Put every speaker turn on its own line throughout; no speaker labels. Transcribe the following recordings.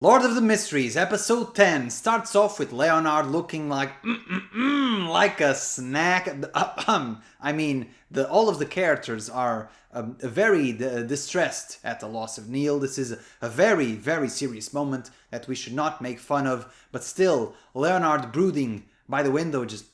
Lord of the Mysteries, episode 10, starts off with Leonard looking like a snack. All of the characters are very distressed at the loss of Neil. This is a very, very serious moment that we should not make fun of. But still, Leonard brooding by the window just,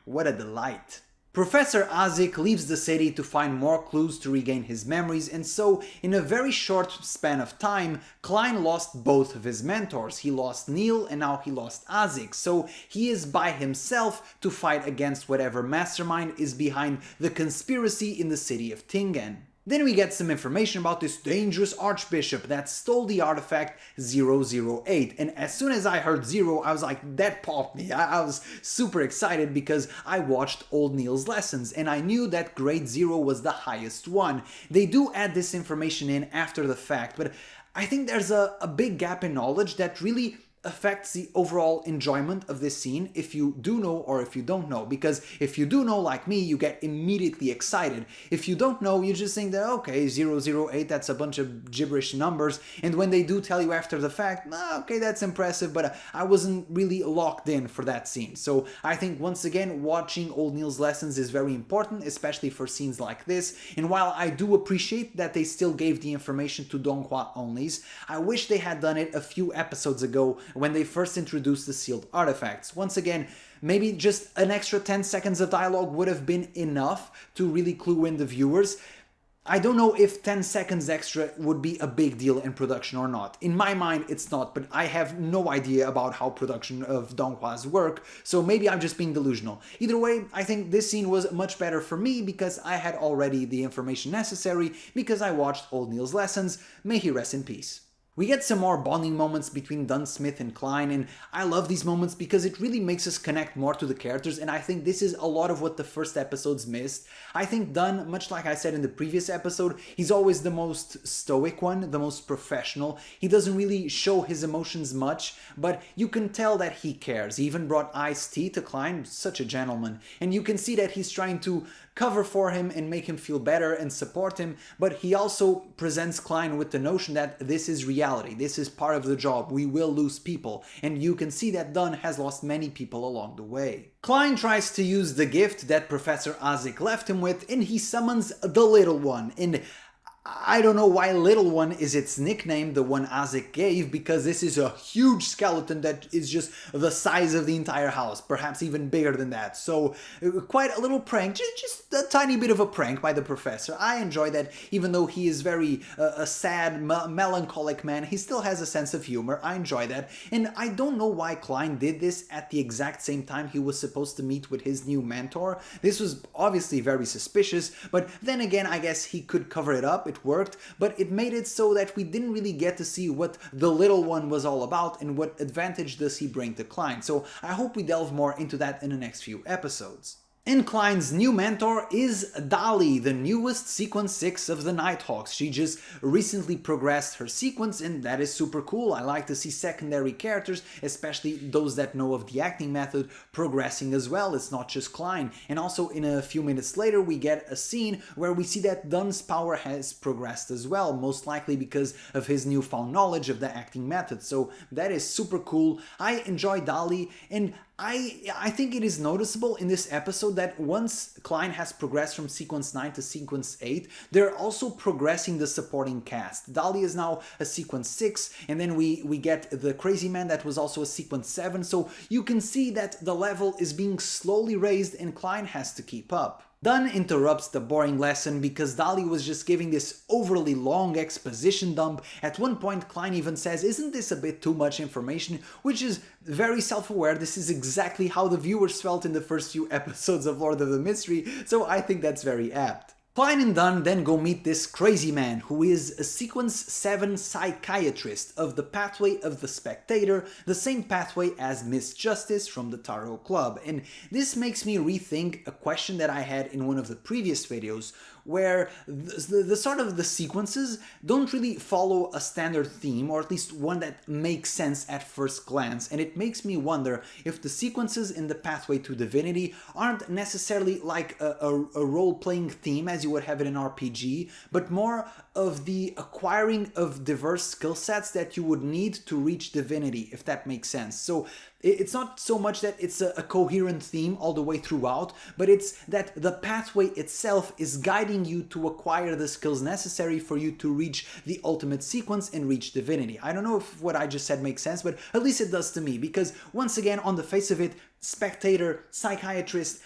what a delight. Professor Azik leaves the city to find more clues to regain his memories, and so, in a very short span of time, Klein lost both of his mentors. He lost Neil and now he lost Azik, so he is by himself to fight against whatever mastermind is behind the conspiracy in the city of Tingen. Then we get some information about this dangerous archbishop that stole the artifact 008, and as soon as I heard 0, I was like, that popped me. I was super excited because I watched old Neil's lessons and I knew that grade 0 was the highest one. They do add this information in after the fact, but I think there's a big gap in knowledge that really affects the overall enjoyment of this scene if you do know or if you don't know, because if you do know, like me, you get immediately excited. If you don't know, you just think that okay, 008, that's a bunch of gibberish numbers, and when they do tell you after the fact, okay, that's impressive, but I wasn't really locked in for that scene. So I think once again, watching old Neil's lessons is very important, especially for scenes like this, and while I do appreciate that they still gave the information to Donghua onlys, I wish they had done it a few episodes ago when they first introduced the sealed artifacts. Once again, maybe just an extra 10 seconds of dialogue would have been enough to really clue in the viewers. I don't know if 10 seconds extra would be a big deal in production or not. In my mind, it's not, but I have no idea about how production of Donghua's work, so maybe I'm just being delusional. Either way, I think this scene was much better for me because I had already the information necessary because I watched old Neil's lessons. May he rest in peace. We get some more bonding moments between Dunn, Smith, and Klein, and I love these moments because it really makes us connect more to the characters, and I think this is a lot of what the first episodes missed. I think Dunn, much like I said in the previous episode, he's always the most stoic one, the most professional. He doesn't really show his emotions much, but you can tell that he cares. He even brought iced tea to Klein, such a gentleman, and you can see that he's trying to cover for him and make him feel better and support him, but he also presents Klein with the notion that this is reality, this is part of the job, we will lose people, and you can see that Dunn has lost many people along the way. Klein tries to use the gift that Professor Azik left him with, and he summons the Little One, and I don't know why Little One is its nickname, the one Azik gave, because this is a huge skeleton that is just the size of the entire house, perhaps even bigger than that. So quite a little prank, just a tiny bit of a prank by the professor. I enjoy that, even though he is very a sad, melancholic man, he still has a sense of humor. I enjoy that. And I don't know why Klein did this at the exact same time he was supposed to meet with his new mentor. This was obviously very suspicious, but then again, I guess he could cover it up. It worked, but it made it so that we didn't really get to see what the Little One was all about and what advantage does he bring to Klein. So I hope we delve more into that in the next few episodes. And Klein's new mentor is Dali, the newest Sequence 6 of the Nighthawks. She just recently progressed her sequence, and that is super cool. I like to see secondary characters, especially those that know of the acting method, progressing as well. It's not just Klein. And also in a few minutes later, we get a scene where we see that Dunn's power has progressed as well, most likely because of his newfound knowledge of the acting method. So that is super cool. I enjoy Dali, and I think it is noticeable in this episode that once Klein has progressed from Sequence 9 to Sequence 8, they're also progressing the supporting cast. Dali is now a Sequence 6, and then we get the Crazy Man that was also a Sequence 7, so you can see that the level is being slowly raised and Klein has to keep up. Dunn interrupts the boring lesson because Dali was just giving this overly long exposition dump. At one point, Klein even says, "Isn't this a bit too much information?" Which is very self-aware. This is exactly how the viewers felt in the first few episodes of Lord of the Mystery, so I think that's very apt. Klein and Dunn then go meet this crazy man who is a Sequence 7 psychiatrist of the pathway of the spectator, the same pathway as Miss Justice from the Tarot Club. And this makes me rethink a question that I had in one of the previous videos. where the sort of the sequences don't really follow a standard theme, or at least one that makes sense at first glance, and it makes me wonder if the sequences in the pathway to divinity aren't necessarily like a role-playing theme as you would have it in RPG, but more of the acquiring of diverse skill sets that you would need to reach divinity, if that makes sense. So it's not so much that it's a coherent theme all the way throughout, but it's that the pathway itself is guiding you to acquire the skills necessary for you to reach the ultimate sequence and reach divinity. I don't know if what I just said makes sense, but at least it does to me, because once again, on the face of it, spectator, psychiatrist,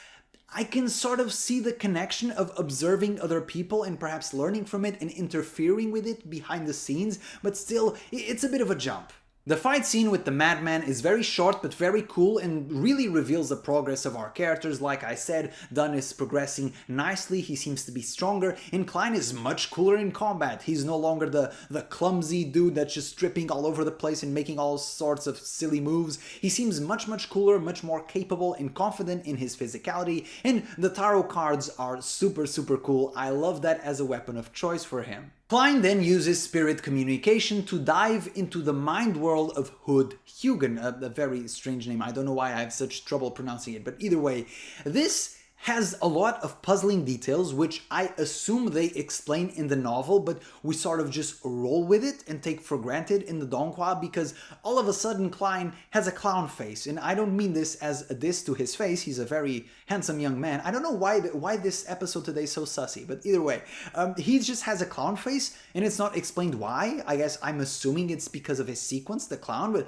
I can sort of see the connection of observing other people and perhaps learning from it and interfering with it behind the scenes, but still, it's a bit of a jump. The fight scene with the madman is very short but very cool and really reveals the progress of our characters. Like I said, Dunn is progressing nicely, he seems to be stronger, and Klein is much cooler in combat. He's no longer the clumsy dude that's just tripping all over the place and making all sorts of silly moves. He seems much cooler, much more capable and confident in his physicality, and the tarot cards are super cool. I love that as a weapon of choice for him. Klein then uses spirit communication to dive into the mind world of Hood Eugen, a very strange name. I don't know why I have such trouble pronouncing it, but either way, this has a lot of puzzling details, which I assume they explain in the novel, but we sort of just roll with it and take for granted in the Donghua, because all of a sudden Klein has a clown face, and I don't mean this as a diss to his face. He's a very handsome young man. I don't know why this episode today is so sussy, but either way, he just has a clown face, and it's not explained why. I guess I'm assuming it's because of his sequence, the clown, but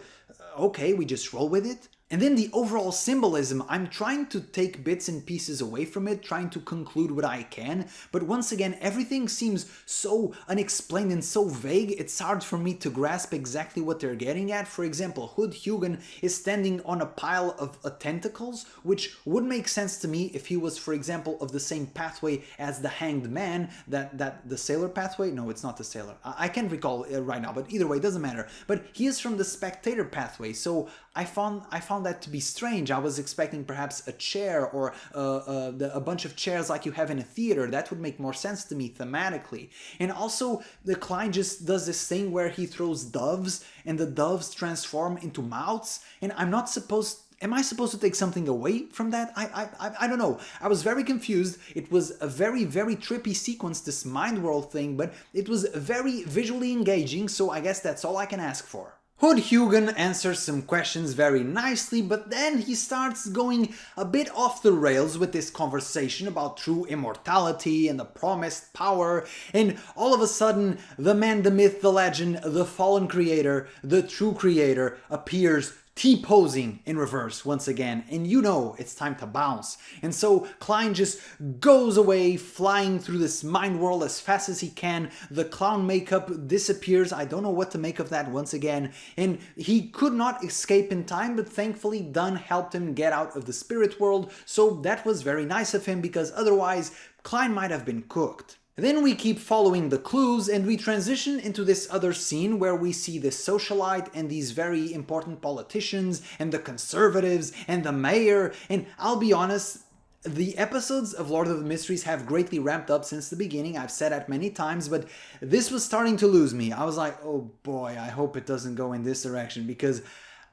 okay, we just roll with it. And then the overall symbolism, I'm trying to take bits and pieces away from it, trying to conclude what I can, but once again, everything seems so unexplained and so vague, it's hard for me to grasp exactly what they're getting at. For example, Hood Eugen is standing on a pile of tentacles, which would make sense to me if he was, for example, of the same pathway as the Hanged Man, that the sailor pathway? No, it's not the sailor. I can't recall it right now, but either way, it doesn't matter. But he is from the spectator pathway, so I found that to be strange. I was expecting perhaps a chair or a bunch of chairs like you have in a theater. That would make more sense to me thematically. And also, the Klein just does this thing where he throws doves and the doves transform into mouths, and am I supposed to take something away from that? I don't know. I was very confused. It was a very trippy sequence, this mind world thing, but it was very visually engaging, so I guess that's all I can ask for. Hood Eugen answers some questions very nicely, but then he starts going a bit off the rails with this conversation about true immortality and the promised power, and all of a sudden, the man, the myth, the legend, the fallen creator, the true creator appears T-posing in reverse once again, and you know it's time to bounce. And so Klein just goes away, flying through this mind world as fast as he can. The clown makeup disappears. I don't know what to make of that once again. And he could not escape in time, but thankfully Dunn helped him get out of the spirit world, so that was very nice of him, because otherwise Klein might have been cooked. Then we keep following the clues and we transition into this other scene where we see this socialite and these very important politicians and the conservatives and the mayor, and I'll be honest, the episodes of Lord of the Mysteries have greatly ramped up since the beginning. I've said that many times, but this was starting to lose me. I was like, oh boy, I hope it doesn't go in this direction, because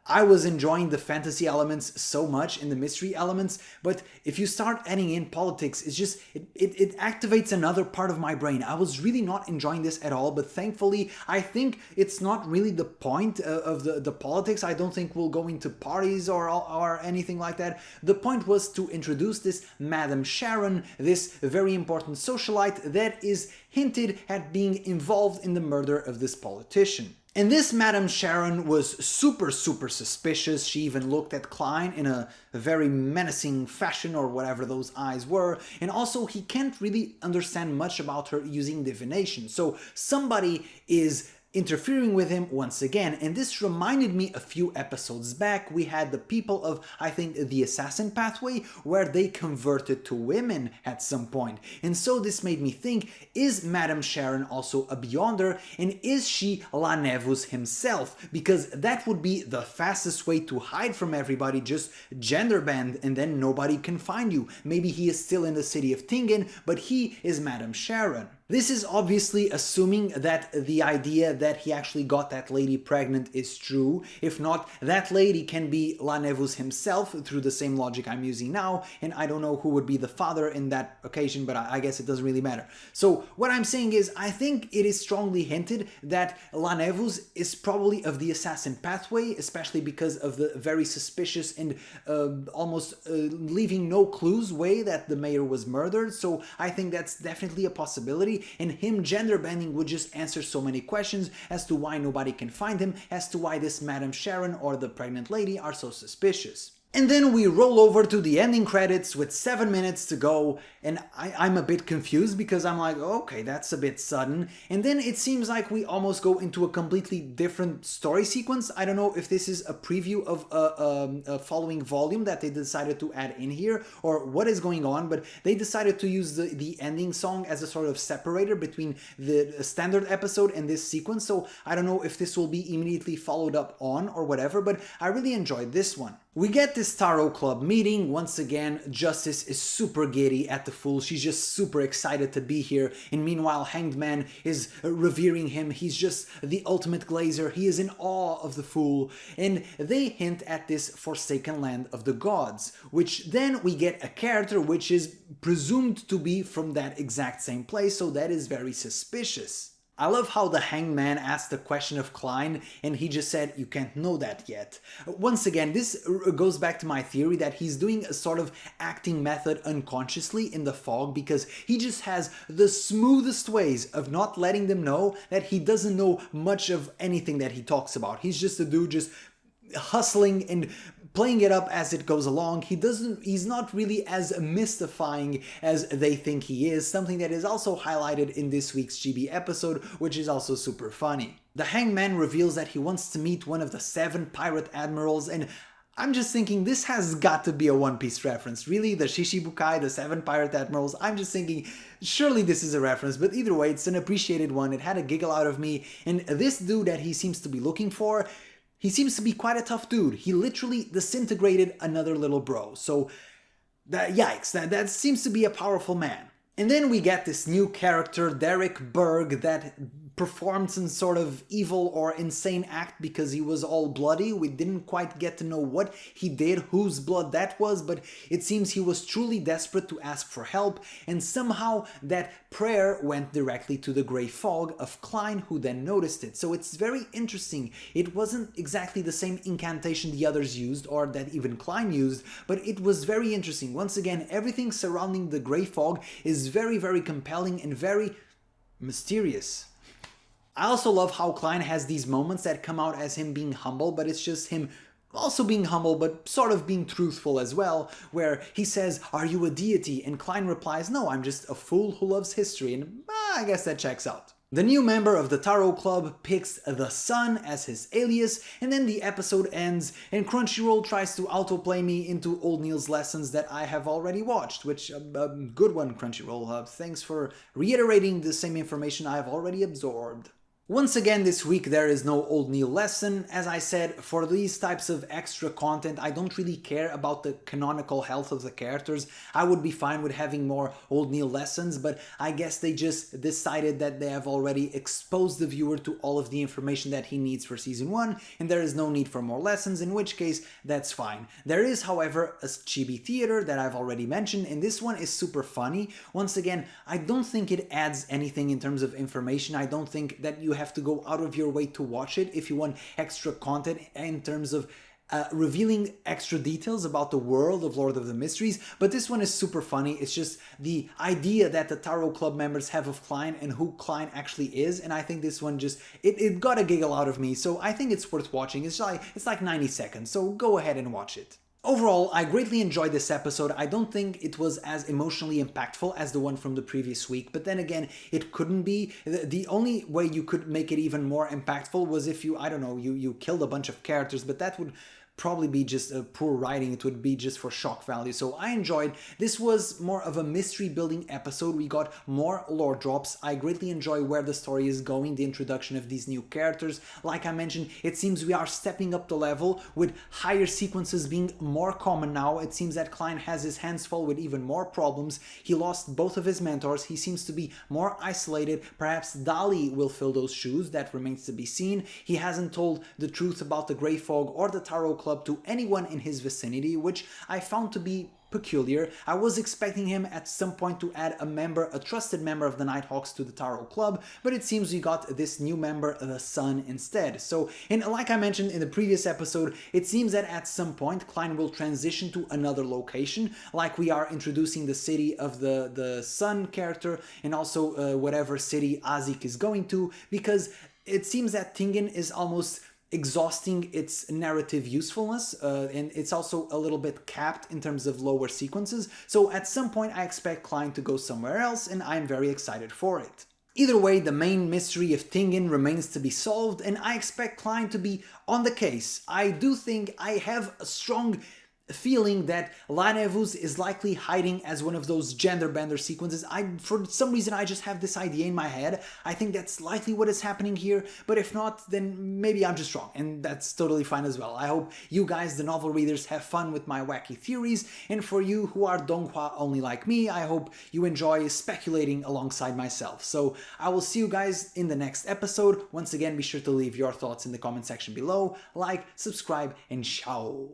I was enjoying the fantasy elements so much and the mystery elements, but if you start adding in politics, it's just, it activates another part of my brain. I was really not enjoying this at all, but thankfully, I think it's not really the point of the politics. I don't think we'll go into parties or anything like that. The point was to introduce this Madame Sharon, this very important socialite that is hinted at being involved in the murder of this politician. And this Madame Sharon was super suspicious. She even looked at Klein in a very menacing fashion, or whatever those eyes were. And also, he can't really understand much about her using divination. So somebody is interfering with him once again. And this reminded me a few episodes back. We had the people of, I think, the assassin pathway, where they converted to women at some point. And so this made me think, is Madame Sharon also a Beyonder? And is she La Nevus himself? Because that would be the fastest way to hide from everybody, just gender band, and then nobody can find you. Maybe he is still in the city of Tingen, but he is Madame Sharon. This is obviously assuming that the idea that he actually got that lady pregnant is true. If not, that lady can be La Nevus himself through the same logic I'm using now, and I don't know who would be the father in that occasion, but I guess it doesn't really matter. So what I'm saying is, I think it is strongly hinted that La Nevus is probably of the assassin pathway, especially because of the very suspicious and almost leaving no clues way that the mayor was murdered. So I think that's definitely a possibility. And him gender bending would just answer so many questions as to why nobody can find him, as to why this Madame Sharon or the pregnant lady are so suspicious. And then we roll over to the ending credits with 7 minutes to go, and I'm a bit confused because I'm like, okay, that's a bit sudden. And then it seems like we almost go into a completely different story sequence. I don't know if this is a preview of a following volume that they decided to add in here, or what is going on, but they decided to use the ending song as a sort of separator between the standard episode and this sequence. So I don't know if this will be immediately followed up on or whatever, but I really enjoyed this one. We get this Tarot Club meeting. Once again, Justice is super giddy at the Fool. She's just super excited to be here. And meanwhile, Hanged Man is revering him. He's just the ultimate glazer. He is in awe of the Fool. And they hint at this Forsaken Land of the Gods, which then we get a character which is presumed to be from that exact same place. So that is very suspicious. I love how the Hanged Man asked the question of Klein and he just said, you can't know that yet. Once again, this goes back to my theory that he's doing a sort of acting method unconsciously in the fog because he just has the smoothest ways of not letting them know that he doesn't know much of anything that he talks about. He's just a dude just hustling and playing it up as it goes along. He's not really as mystifying as they think he is, something that is also highlighted in this week's Chibi episode, which is also super funny. The Hanged Man reveals that he wants to meet one of the 7 pirate admirals, and I'm just thinking this has got to be a One Piece reference. Really, the Shishibukai, the 7 pirate admirals, I'm just thinking surely this is a reference, but either way, it's an appreciated one. It had a giggle out of me, and this dude that he seems to be looking for, he seems to be quite a tough dude. He literally disintegrated another little bro. So, yikes, that seems to be a powerful man. And then we get this new character, Derrick Berg, that performed some sort of evil or insane act because he was all bloody. We didn't quite get to know what he did, whose blood that was, but it seems he was truly desperate to ask for help, and somehow that prayer went directly to the grey fog of Klein, who then noticed it. So it's very interesting. It wasn't exactly the same incantation the others used, or that even Klein used, but it was very interesting. Once again, everything surrounding the grey fog is very, very compelling and very mysterious. I also love how Klein has these moments that come out as him being humble, but it's just him also being humble, but sort of being truthful as well, where he says, "Are you a deity?" And Klein replies, "No, I'm just a fool who loves history," and I guess that checks out. The new member of the Tarot Club picks the Sun as his alias, and then the episode ends, and Crunchyroll tries to autoplay me into Old Neil's lessons that I have already watched, which, good one, Crunchyroll. Thanks for reiterating the same information I have already absorbed. Once again this week there is no Old Neil lesson. As I said, for these types of extra content I don't really care about the canonical health of the characters. I would be fine with having more Old Neil lessons, but I guess they just decided that they have already exposed the viewer to all of the information that he needs for season 1 and there is no need for more lessons, in which case that's fine. There is, however, a Chibi Theatre that I've already mentioned, and this one is super funny. Once again, I don't think it adds anything in terms of information. I don't think that you have to go out of your way to watch it if you want extra content in terms of revealing extra details about the world of Lord of the Mysteries, but this one is super funny. It's just the idea that the Tarot Club members have of Klein and who Klein actually is, and I think this one just, it got a giggle out of me, so I think it's worth watching. It's like 90 seconds, so go ahead and watch it. Overall, I greatly enjoyed this episode. I don't think it was as emotionally impactful as the one from the previous week, but then again, it couldn't be. The only way you could make it even more impactful was if you, I don't know, you killed a bunch of characters, but that would probably be just a poor writing. It would be just for shock value. So I enjoyed. This was more of a mystery building episode. We got more lore drops. I greatly enjoy where the story is going, the introduction of these new characters. Like I mentioned, it seems we are stepping up the level with higher sequences being more common now. It seems that Klein has his hands full with even more problems. He lost both of his mentors. He seems to be more isolated. Perhaps Dali will fill those shoes. That remains to be seen. He hasn't told the truth about the Grey Fog or the Tarot Club to anyone in his vicinity, which I found to be peculiar. I was expecting him at some point to add a trusted member of the Nighthawks to the Tarot Club, but it seems we got this new member, the Sun, instead. So, like I mentioned in the previous episode, it seems that at some point Klein will transition to another location, like we are introducing the city of the Sun character, and also whatever city Azik is going to, because it seems that Tingen is almost exhausting its narrative usefulness, and it's also a little bit capped in terms of lower sequences. So at some point I expect Klein to go somewhere else, and I'm very excited for it. Either way, the main mystery of Tingen remains to be solved, and I expect Klein to be on the case. I do think I have a strong feeling that La Nevus is likely hiding as one of those gender bender sequences. For some reason, I just have this idea in my head. I think that's likely what is happening here, but if not, then maybe I'm just wrong, and that's totally fine as well. I hope you guys, the novel readers, have fun with my wacky theories, and for you who are Donghua only like me, I hope you enjoy speculating alongside myself. So I will see you guys in the next episode. Once again, be sure to leave your thoughts in the comment section below, like, subscribe, and ciao!